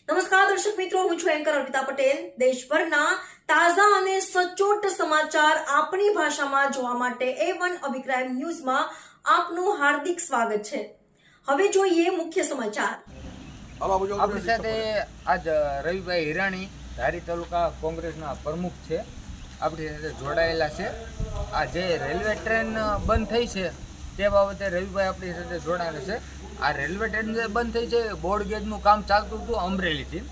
નમસ્કાર દર્શક મિત્રો, હું છું એન્કર અર્પિતા પટેલ. દેશભરના તાજા અને સચોટ સમાચાર આપણી ભાષામાં જોવા માટે A1 અભિપ્રાય ન્યૂઝમાં આપનું હાર્દિક સ્વાગત છે. હવે જોઈએ મુખ્ય સમાચાર. આપણી સાથે આજ રવિભાઈ હિરાણી ધારી તાલુકા કોંગ્રેસના પ્રમુખ છે, આપણી સાથે જોડાયેલા છે. આ જે રેલવે ટ્રેન બંધ થઈ છે તે બાબતે રવિભાઈ આપણી સાથે જોડાયેલા છે. આ રેલવે ટ્રેન જે બંધ થઈ છે, બોર્ડ ગેજનું કામ ચાલતું હતું અમરેલીથી,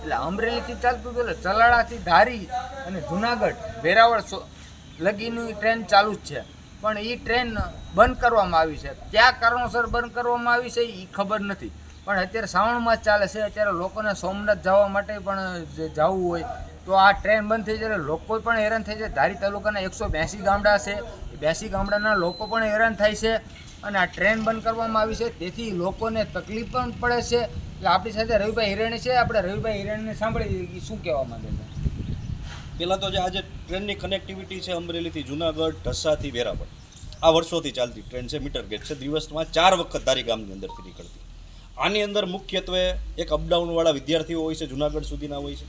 એટલે અમરેલીથી ચાલતું હતું, એટલે ચલાળાથી ધારી અને જુનાગઢ વેરાવળ લગીની ટ્રેન ચાલુ જ છે. પણ એ ટ્રેન બંધ કરવામાં આવી છે. કયા કારણોસર બંધ કરવામાં આવી છે એ ખબર નથી. પણ અત્યારે શ્રાવણ માસ ચાલે છે, અત્યારે લોકોને સોમનાથ જવા માટે પણ જવું હોય તો આ ટ્રેન બંધ થઈ જાય, લોકો પણ હેરાન થઈ જાય. ધારી તાલુકાના 182 ગામડા છે, 82 ગામડાના લોકો પણ હેરાન થાય છે અને આ ટ્રેન બંધ કરવામાં આવી છે, તેથી લોકોને તકલીફ પણ પડે છે. એટલે આપણી સાથે રવિભાઈ હિરાણી છે. આપણે રવિભાઈ હિરાણીને સાંભળી શું કહેવા માંગે છે. પહેલાં તો જે આજે ટ્રેનની કનેક્ટિવિટી છે અમરેલીથી જુનાગઢ, ઢસાથી વેરાવળ, આ વર્ષોથી ચાલતી ટ્રેન છે, મીટર ગેજ છે. દિવસમાં 4 વખત ધારી ગામની અંદરથી નીકળતી. આની અંદર મુખ્યત્વે એક અપડાઉનવાળા વિદ્યાર્થીઓ હોય છે, જુનાગઢ સુધીના હોય છે.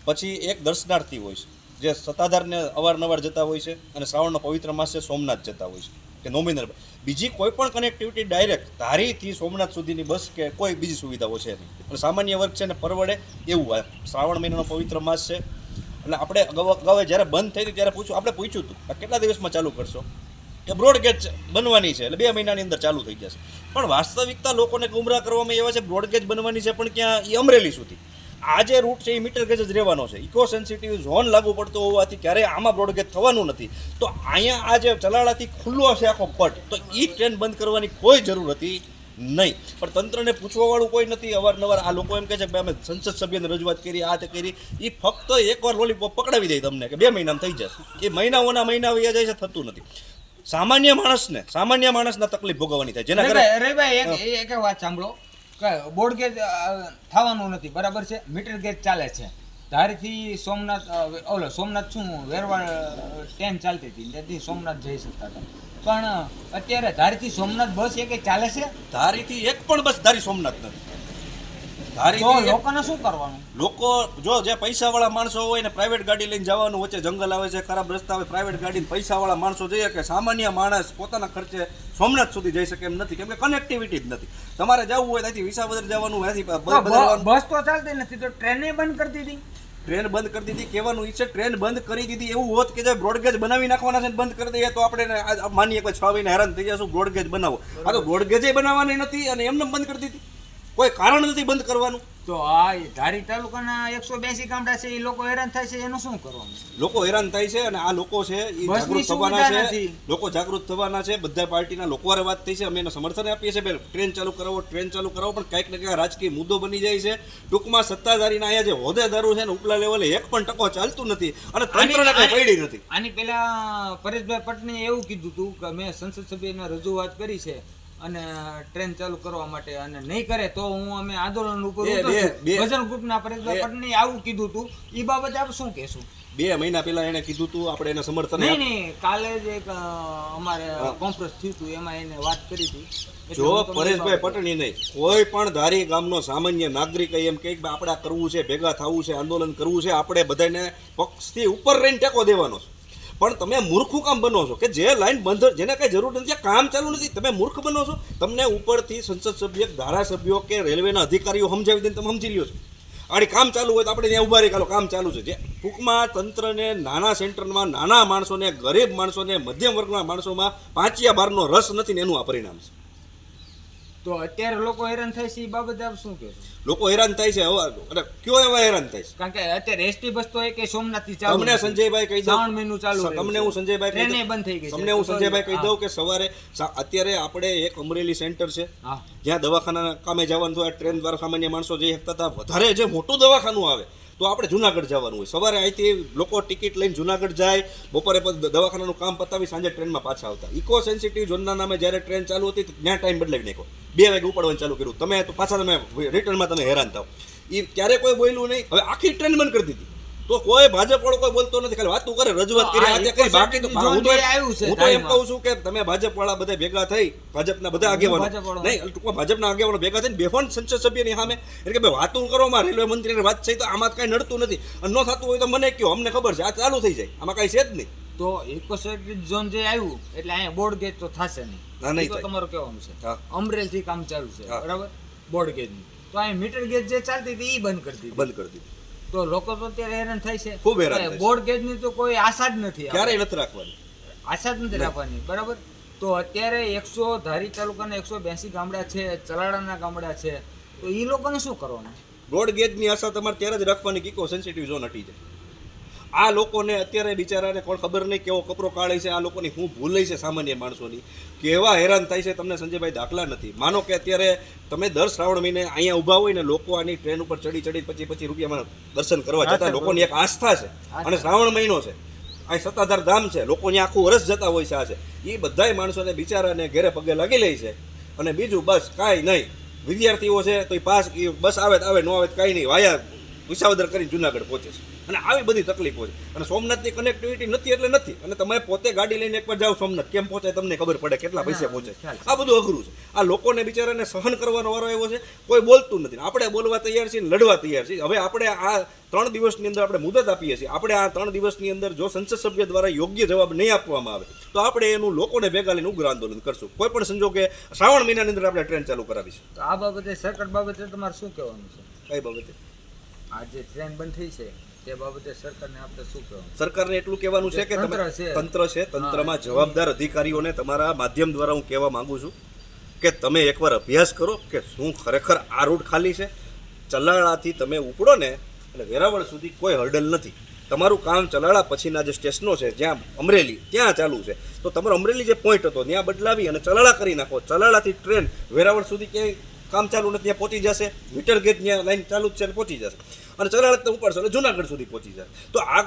પછી એક દર્શનાર્થી હોય છે જે સત્તાધારને અવારનવાર જતા હોય છે અને શ્રાવણનો પવિત્ર માસ છે સોમનાથ જતા હોય છે કે નોમિનલ. બીજી કોઈ પણ કનેક્ટિવિટી ડાયરેક્ટ ધારીથી સોમનાથ સુધીની બસ કે કોઈ બીજી સુવિધાઓ છે નહીં. અને સામાન્ય વર્ગ છે ને પરવડે એવું આ શ્રાવણ મહિનાનો પવિત્ર માસ છે. એટલે આપણે અગાઉ જ્યારે બંધ થઈ હતી ત્યારે આપણે પૂછ્યું હતું આ કેટલા દિવસમાં ચાલુ કરશો, કે બ્રોડગેજ બનવાની છે એટલે 2 મહિનાની અંદર ચાલુ થઈ જશે. પણ વાસ્તવિકતા લોકોને ગુમરાહ કરવામાં એવા છે, બ્રોડગેજ બનવાની છે પણ ક્યાં, એ અમરેલી સુધી. આ જે રૂટ છે એ મીટર ગેજ જ રહેવાનો છે. ઇકો સેન્સિટિવ ઝોન લાગુ પડતો હોવાથી ક્યારેય આમાં બ્રોડગેજ થવાનું નથી. તો અહીંયા આ જે ચલાળાથી ખુલ્લો છે આખો પટ, તો એ ટ્રેન બંધ કરવાની કોઈ જરૂર હતી નહીં. પણ તંત્રને પૂછવાવાળું કોઈ નથી. અવારનવાર આ લોકો એમ કહે છે કે અમે સંસદ સભ્યને રજૂઆત કરી, આ તે કરી. એ ફક્ત એકવાર લોલીપોપ પકડાવી દે તમને કે 2 મહિનામાં થઈ જશે. એ મહિનાઓના મહિના વયા જાય છે, થતું નથી. સામાન્ય માણસના તકલીફ ભોગવવાની થાય. જેના કારણે રવિભાઈ એક વાત સાંભળો કે બોર્ડ ગેજ થવાનું નથી, બરાબર છે, મીટર ગેજ ચાલે છે. ધારીથી સોમનાથ સોમનાથ શું વેરવાળ ટ્રેન ચાલતી હતી, તેથી સોમનાથ જઈ શકતા હતા. પણ અત્યારે ધારીથી સોમનાથ બસ એક ચાલે છે, ધારીથી એક પણ બસ ધારી સોમનાથ નથી. લોકોને શું કરવાનું? લોકો જો જે પૈસાવાળા માણસો હોય ને પ્રાઇવેટ ગાડી લઈને જવાનું, વચ્ચે જંગલ આવે છે, ખરાબ રસ્તા આવે, પ્રાઇવેટ ગાડીને પૈસાવાળા માણસો જઈએ કે સામાન્ય માણસ પોતાના ખર્ચે સોમનાથ સુધી જઈ શકે એમ નથી, કેમ કે કનેક્ટિવિટી જ નથી. તમારે જવું હોય ત્યાંથી વિસાવદર જવાનું, બસ તો ચાલતી નથી, તો ટ્રેને બંધ કરી દીધી. ટ્રેન બંધ કરી દીધી કહેવાનું ઈચ્છે, ટ્રેન બંધ કરી દીધી એવું હોત કે જે બ્રોડગેજ બનાવી નાખવાના છે બંધ કરી દઈએ તો આપણે માનીએ કે 6 મહિના હેરાન થઈ જશું, બ્રોડગેજ બનાવો. આ તો બ્રોડગેજ બનાવવાની નથી અને એમને બંધ કરી દીધી. કોઈ કારણ નથી બંધ કરવાનું. તો આ ધારી તાલુકાના 182 ગામડા છે, એ લોકો હેરાન થાય છે, એનું શું કરવાનું? લોકો હેરાન થાય છે અને આ લોકો છે એ જાગૃત થવાના છે. લોકો જાગૃત થવાના છે. બધા પાર્ટીના લોકો વારે વાત થઈ છે, અમે એને સમર્થન આપીએ છીએ. ટ્રેન ચાલુ કરાવો, પણ કંઈક ને કંઈક રાજકીય મુદ્દો બની જાય છે. ટૂંકમાં સત્તાધારીના અહીંયા જે હોદ્દેદારો છે ને ઉપલા લેવલે 1% ચાલતું નથી અને તંત્રને કંઈ પડી નથી. આની પહેલા પરેશભાઈ પટણીએ એવું કીધું હતું કે મેં સંસદ સભ્યને રજૂઆત કરી છે અને ટ્રેન ચાલુ કરવા માટે, અને નહીં કરે તો અમે આંદોલન ઉપર ભજન ગ્રુપના પરેશભાઈ પટણીએ આવું કીધું હતું. એ બાબતે આપ શું કહેશું? 2 મહિના પહેલા એને કીધું હતું, આપણે એને સમર્થન નહીં, કાલે જ એક અમારે કોન્ફરન્સ થયું હતું, એમાં એને વાત કરી હતી. જો પરેશભાઈ પટણી નહીં, કોઈ પણ ધારી ગામનો સામાન્ય નાગરિક એમ કે આપણે કરવું છે, ભેગા થવું છે, આંદોલન કરવું છે, આપણે બધાને પક્ષથી ઉપર રહીને ટેકો દેવાનો છે. પણ તમે મૂર્ખું કામ બનો છો કે જે લાઈન બંધ, જેને કઈ જરૂર નથી, કામ ચાલુ નથી, તમે મૂર્ખ બનો છો. તમને ઉપરથી સંસદ સભ્ય, ધારાસભ્યો કે રેલવેના અધિકારીઓ સમજાવી દઈને તમે સમજી લ્યો છો. આડી કામ ચાલુ હોય તો આપણે ત્યાં ઉભા રહી કાલો કામ ચાલુ છે. જે ટૂંકમાં તંત્રને નાના સેન્ટરમાં નાના માણસોને, ગરીબ માણસોને, મધ્યમ વર્ગના માણસોમાં 5 બારનો રસ નથી ને એનું આ પરિણામ છે. તો અત્યારે લોકો હેરાન થાય છે, એ બાબતે આપ શું કહેશો? લોકો હેરાન થાય છે, હવે કયો એવા હેરાન થાય છે? કારણ કે અત્યારે એસટી બસ તો એક સોમનાથથી ચાલુ. તમને સંજયભાઈ કહી દઉં, શ્રાવણ મહિનું ચાલુ, તમને હું સંજયભાઈ ટ્રેને બંધ થઈ ગઈ. તમને હું સંજયભાઈ કહી દઉં કે સવારે અત્યારે આપણે એક અમરેલી સેન્ટર છે જ્યાં દવાખાના કામે જવાનું હોય, ટ્રેન દ્વારા સામાન્ય માણસો જઈ શકતા હતા. વધારે જે મોટું દવાખાનું આવે તો આપણે જુનાગઢ જવાનું હોય. સવારે અહીંથી લોકો ટિકિટ લઈને જુનાગઢ જાય, બપોરે દવાખાનાનું કામ પતાવી સાંજે ટ્રેનમાં પાછા આવતા. ઇકો સેન્સિટિવ ઝોનના નામે જ્યારે ટ્રેન ચાલુ હતી ત્યાં ટાઈમ બદલાવી નાખ્યો, 2 વાગે ઉપાડવાનું ચાલુ કર્યું. તમે તો પાછા તમે રિટર્નમાં તમે હેરાન થાવ. એ ત્યારે કોઈ બોલ્યું નહીં. હવે આખી ટ્રેન બંધ કરી દીધી. તો કોઈ ભાજપ વાળો કોઈ બોલતો નથી, ખાલી વાતું કરે, રજૂઆત કરી, આ તે કરી. બાકી તો હું તો એમ કહું છું કે તમે ભાજપ વાળા બધા ભેગા થઈ, ભાજપના બધા આગેવાનો નહીં, ટૂંકમાં ભાજપના આગેવાનો ભેગા થઈને બેફોન સંસદ સભ્યની સામે એટલે કે ભાઈ વાતું કરો, માં રેલવે મંત્રીની વાત છે તો આમાં કઈ નડતું નથી, અને ન થતું હોય તો મને કહો, અમને ખબર છે આ ચાલુ થઈ જાય, આમાં કઈ છે જ નહીં. તો ઇકોસેન્ટ્રિક ઝોન જે આવ્યું એટલે અહીંયા બોર્ડ ગેજ તો થશે નહીં. ના, નહીં તો થાય. તમારું કહેવાનું છે હા. અમરેલ થી કામ ચાલુ છે, હા. બરાબર, બોર્ડ ગેજ ની. તો અહીં મીટર ગેજ જે ચાલતી હતી એ બંધ કરી દીધી. બંધ કરી દીધું. તો લોકો તો અત્યારે હેરાન થાય છે. ખૂબ હેરાન થાય છે. બોર્ડ ગેજ ની તો કોઈ આશા જ નથી, ક્યારેય નથી રાખવાની. આશા જ નથી રાખવાની, બરાબર. તો અત્યારે 100 ધારી તાલુકાના 182 ગામડા છે, ચલાડાના ગામડા છે, તો એ લોકોને શું કરવાનું? રોડ ગેજની આશા તમારે ત્યારે જ રાખવાની કે ઇકો સેન્સિટિવ ઝોન હટી જાય. આ લોકોને અત્યારે બિચારાને કોણ ખબર નહીં કેવો કપરો કાઢે છે, આ લોકોની શું ભૂલ છે સામાન્ય માણસોની, કેવા હેરાન થાય છે તમને સંજયભાઈ દાખલા નથી. માનો કે અત્યારે તમે દર શ્રાવણ મહિને અહીંયા ઊભા હોય ને, લોકો આની ટ્રેન ઉપર ચડી પછી રૂપિયામાં દર્શન કરવા જતા, લોકોની એક આસ્થા છે, અને શ્રાવણ મહિનો છે, આ સત્તાધાર ધામ છે, લોકો ત્યાં આખું વર્ષ જતા હોય છે. આ છે એ બધાય માણસોને બિચારાને ઘેરે પગે લાગી લે છે. અને બીજું બસ કાંઈ નહીં, વિદ્યાર્થીઓ છે તો એ બસ આવે તો આવે, ન આવે તો કાંઈ નહીં, વાયા વિસાવદર કરીને જુનાગઢ પહોંચે છે. અને આવી બધી તકલીફો છે. અને સોમનાથની કનેક્ટિવિટી નથી એટલે નથી, અને તમે પોતે ગાડી લઈને એકવાર જાઓ સોમનાથ, કેમ પહોંચે તમને ખબર પડે, કેટલા પૈસા પહોંચે. આ બધું અઘરું છે. આ લોકોને બિચારાને સહન કરવાનો વારો આવ્યો છે, કોઈ બોલતું નથી. આપણે બોલવા તૈયાર છીએ, લડવા તૈયાર છીએ. હવે આપણે આ 3 દિવસની અંદર આપણે મુદત આપીએ છીએ. આપણે આ 3 દિવસની અંદર જો સંસદ સભ્ય દ્વારા યોગ્ય જવાબ નહીં આપવામાં આવે તો આપણે એનું લોકોને ભેગા લઈને ઉગ્ર આંદોલન કરશું. કોઈ પણ સંજોગે શ્રાવણ મહિનાની અંદર આપણે ટ્રેન ચાલુ કરાવીશું. તો આ બાબતે સરકાર બાબતે તમારે શું કહેવાનું છે? કઈ બાબતે? આ જે ટ્રેન બંધ થઈ છે તે બાબતે સરકારને આપણે શું કહેવાનું? સરકારને એટલું કહેવાનું છે કે તંત્ર છે, તંત્રમાં જવાબદાર અધિકારીઓને તમારા માધ્યમ દ્વારા હું કહેવા માંગુ છું કે તમે એકવાર અભ્યાસ કરો કે શું ખરેખર આ રૂટ ખાલી છે. ચલાળાથી તમે ઉપડો ને એટલે વેરાવળ સુધી કોઈ હર્ડલ નથી. તમારું કામ ચલાળા પછીના જે સ્ટેશનો છે, જ્યાં અમરેલી ત્યાં ચાલુ છે, તો તમારો અમરેલી જે પોઈન્ટ હતો ત્યાં બદલાવી અને ચલાળા કરી નાખો. ચલાળાથી ટ્રેન વેરાવળ સુધી ક્યાંય કામ ચાલુ નથી, ત્યાં પહોંચી જશે. મીટર ગેજ ત્યાં લાઈન ચાલુ જ છે, પહોંચી જશે. અને ચલાળા ઉપડશો એટલે જુનાગઢ સુધી પહોંચી જશે. તો આ